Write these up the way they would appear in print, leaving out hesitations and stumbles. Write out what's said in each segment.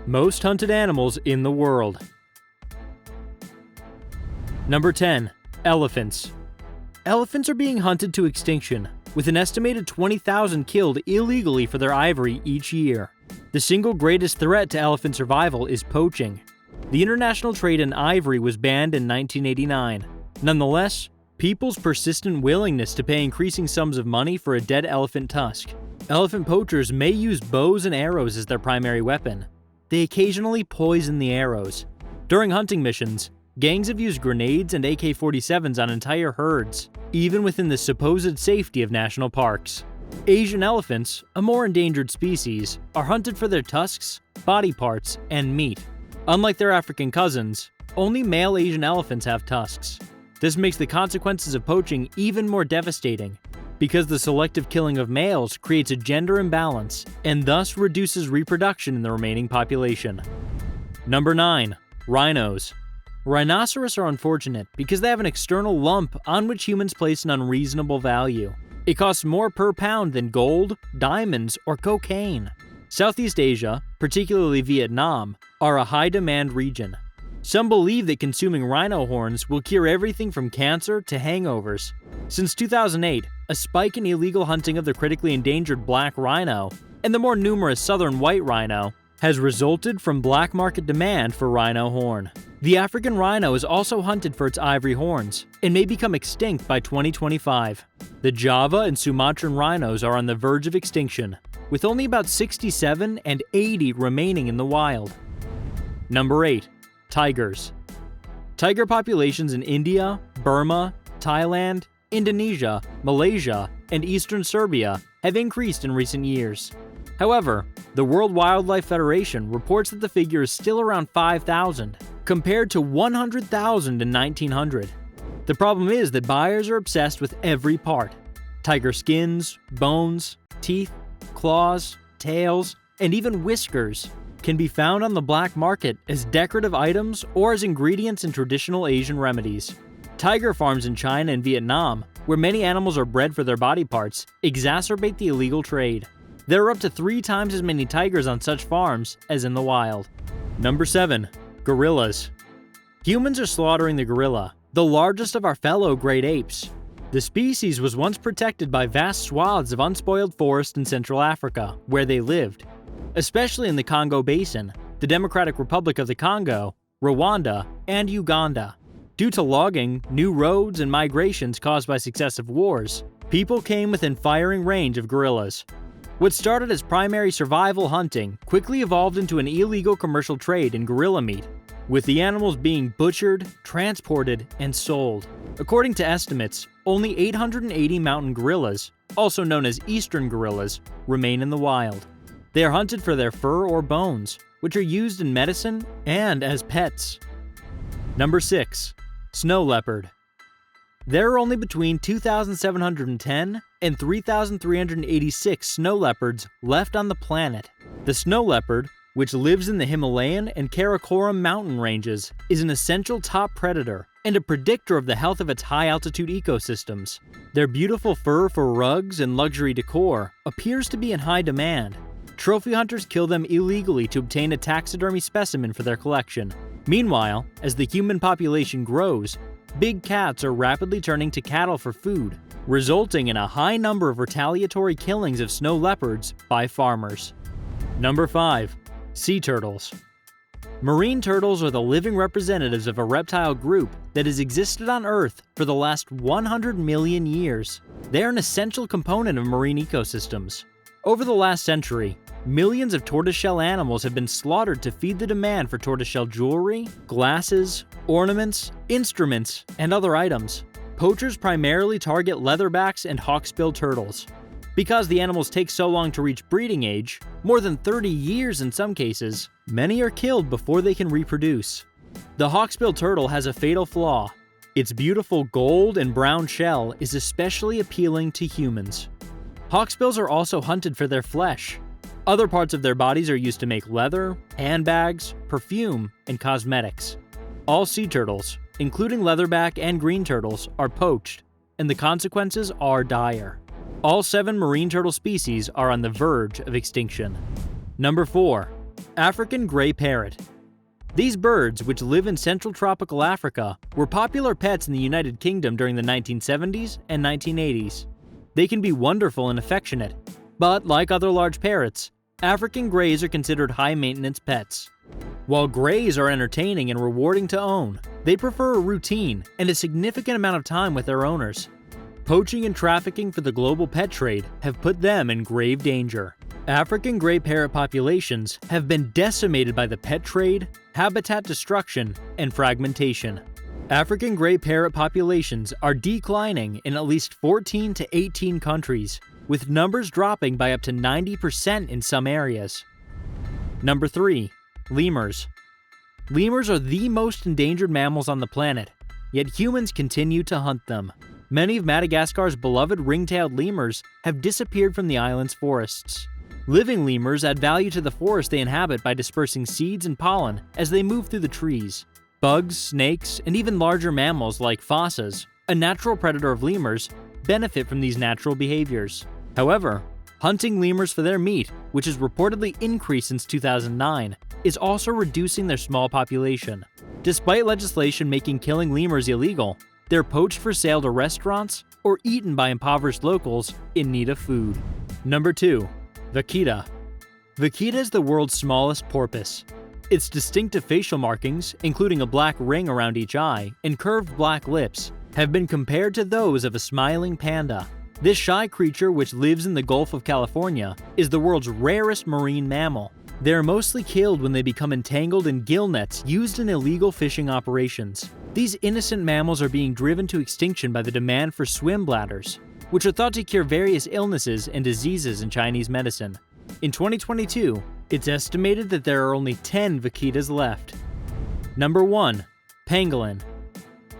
Most hunted animals in the world. Number 10. Elephants. Elephants are being hunted to extinction, with an estimated 20,000 killed illegally for their ivory each year. The single greatest threat to elephant survival is poaching. The international trade in ivory was banned in 1989. Nonetheless, people's persistent willingness to pay increasing sums of money for a dead elephant tusk. Elephant poachers may use bows and arrows as their primary weapon. They occasionally poison the arrows. During hunting missions, gangs have used grenades and AK-47s on entire herds, even within the supposed safety of national parks. Asian elephants, a more endangered species, are hunted for their tusks, body parts, and meat. Unlike their African cousins, only male Asian elephants have tusks. This makes the consequences of poaching even more devastating, because the selective killing of males creates a gender imbalance and thus reduces reproduction in the remaining population. Number 9. Rhinos. Rhinoceros are unfortunate because they have an external lump on which humans place an unreasonable value. It costs more per pound than gold, diamonds, or cocaine. Southeast Asia, particularly Vietnam, are a high-demand region. Some believe that consuming rhino horns will cure everything from cancer to hangovers. Since 2008, a spike in illegal hunting of the critically endangered black rhino and the more numerous southern white rhino has resulted from black market demand for rhino horn. The African rhino is also hunted for its ivory horns and may become extinct by 2025. The Java and Sumatran rhinos are on the verge of extinction, with only about 67 and 80 remaining in the wild. Number 8. Tigers. Tiger populations in India, Burma, Thailand, Indonesia, Malaysia, and eastern Serbia have increased in recent years. However, the World Wildlife Federation reports that the figure is still around 5,000, compared to 100,000 in 1900. The problem is that buyers are obsessed with every part. Tiger skins, bones, teeth, claws, tails, and even whiskers can be found on the black market as decorative items or as ingredients in traditional Asian remedies. Tiger farms in China and Vietnam, where many animals are bred for their body parts, exacerbate the illegal trade. There are up to 3 times as many tigers on such farms as in the wild. Number 7. Gorillas. Humans are slaughtering the gorilla, the largest of our fellow great apes. The species was once protected by vast swaths of unspoiled forest in Central Africa, where they lived. Especially in the Congo Basin, the Democratic Republic of the Congo, Rwanda, and Uganda. Due to logging, new roads, and migrations caused by successive wars, people came within firing range of gorillas. What started as primary survival hunting quickly evolved into an illegal commercial trade in gorilla meat, with the animals being butchered, transported, and sold. According to estimates, only 880 mountain gorillas, also known as eastern gorillas, remain in the wild. They are hunted for their fur or bones, which are used in medicine and as pets. Number 6. Snow leopard. There are only between 2,710 and 3,386 snow leopards left on the planet. The snow leopard, which lives in the Himalayan and Karakoram mountain ranges, is an essential top predator and a predictor of the health of its high-altitude ecosystems. Their beautiful fur for rugs and luxury decor appears to be in high demand. Trophy hunters kill them illegally to obtain a taxidermy specimen for their collection. Meanwhile, as the human population grows, big cats are rapidly turning to cattle for food, resulting in a high number of retaliatory killings of snow leopards by farmers. Number 5. Sea turtles. Marine turtles are the living representatives of a reptile group that has existed on Earth for the last 100 million years. They are an essential component of marine ecosystems. Over the last century, millions of tortoiseshell animals have been slaughtered to feed the demand for tortoiseshell jewelry, glasses, ornaments, instruments, and other items. Poachers primarily target leatherbacks and hawksbill turtles. Because the animals take so long to reach breeding age, more than 30 years in some cases, many are killed before they can reproduce. The hawksbill turtle has a fatal flaw. Its beautiful gold and brown shell is especially appealing to humans. Hawksbills are also hunted for their flesh. Other parts of their bodies are used to make leather, handbags, perfume, and cosmetics. All sea turtles, including leatherback and green turtles, are poached, and the consequences are dire. All 7 marine turtle species are on the verge of extinction. Number 4. African gray parrot. These birds, which live in central tropical Africa, were popular pets in the United Kingdom during the 1970s and 1980s. They can be wonderful and affectionate, but like other large parrots, African greys are considered high-maintenance pets. While greys are entertaining and rewarding to own, they prefer a routine and a significant amount of time with their owners. Poaching and trafficking for the global pet trade have put them in grave danger. African gray parrot populations have been decimated by the pet trade, habitat destruction, and fragmentation. African gray parrot populations are declining in at least 14 to 18 countries, with numbers dropping by up to 90% in some areas. Number 3. Lemurs. Lemurs are the most endangered mammals on the planet, yet humans continue to hunt them. Many of Madagascar's beloved ring-tailed lemurs have disappeared from the island's forests. Living lemurs add value to the forest they inhabit by dispersing seeds and pollen as they move through the trees. Bugs, snakes, and even larger mammals like fossas, a natural predator of lemurs, benefit from these natural behaviors. However, hunting lemurs for their meat, which has reportedly increased since 2009, is also reducing their small population. Despite legislation making killing lemurs illegal, they're poached for sale to restaurants or eaten by impoverished locals in need of food. Number 2. VAQUITA. VAQUITA is the world's smallest porpoise. Its distinctive facial markings, including a black ring around each eye and curved black lips, have been compared to those of a smiling panda. This shy creature, which lives in the Gulf of California, is the world's rarest marine mammal. They are mostly killed when they become entangled in gill nets used in illegal fishing operations. These innocent mammals are being driven to extinction by the demand for swim bladders, which are thought to cure various illnesses and diseases in Chinese medicine. In 2022, it's estimated that there are only 10 vaquitas left. Number 1. Pangolin.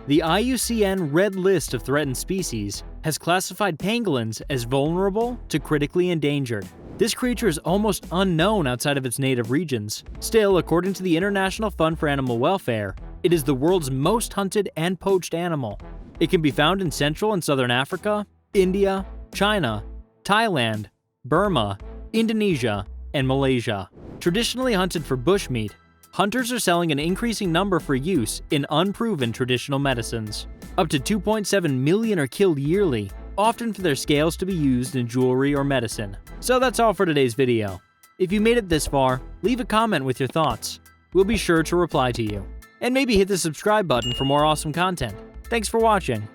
The IUCN Red List of Threatened Species has classified pangolins as vulnerable to critically endangered. This creature is almost unknown outside of its native regions. Still, according to the International Fund for Animal Welfare, it is the world's most hunted and poached animal. It can be found in Central and Southern Africa, India, China, Thailand, Burma, Indonesia, and Malaysia. Traditionally hunted for bushmeat, hunters are selling an increasing number for use in unproven traditional medicines. Up to 2.7 million are killed yearly, often for their scales to be used in jewelry or medicine. So that's all for today's video. If you made it this far, leave a comment with your thoughts. We'll be sure to reply to you. And maybe hit the subscribe button for more awesome content. Thanks for watching.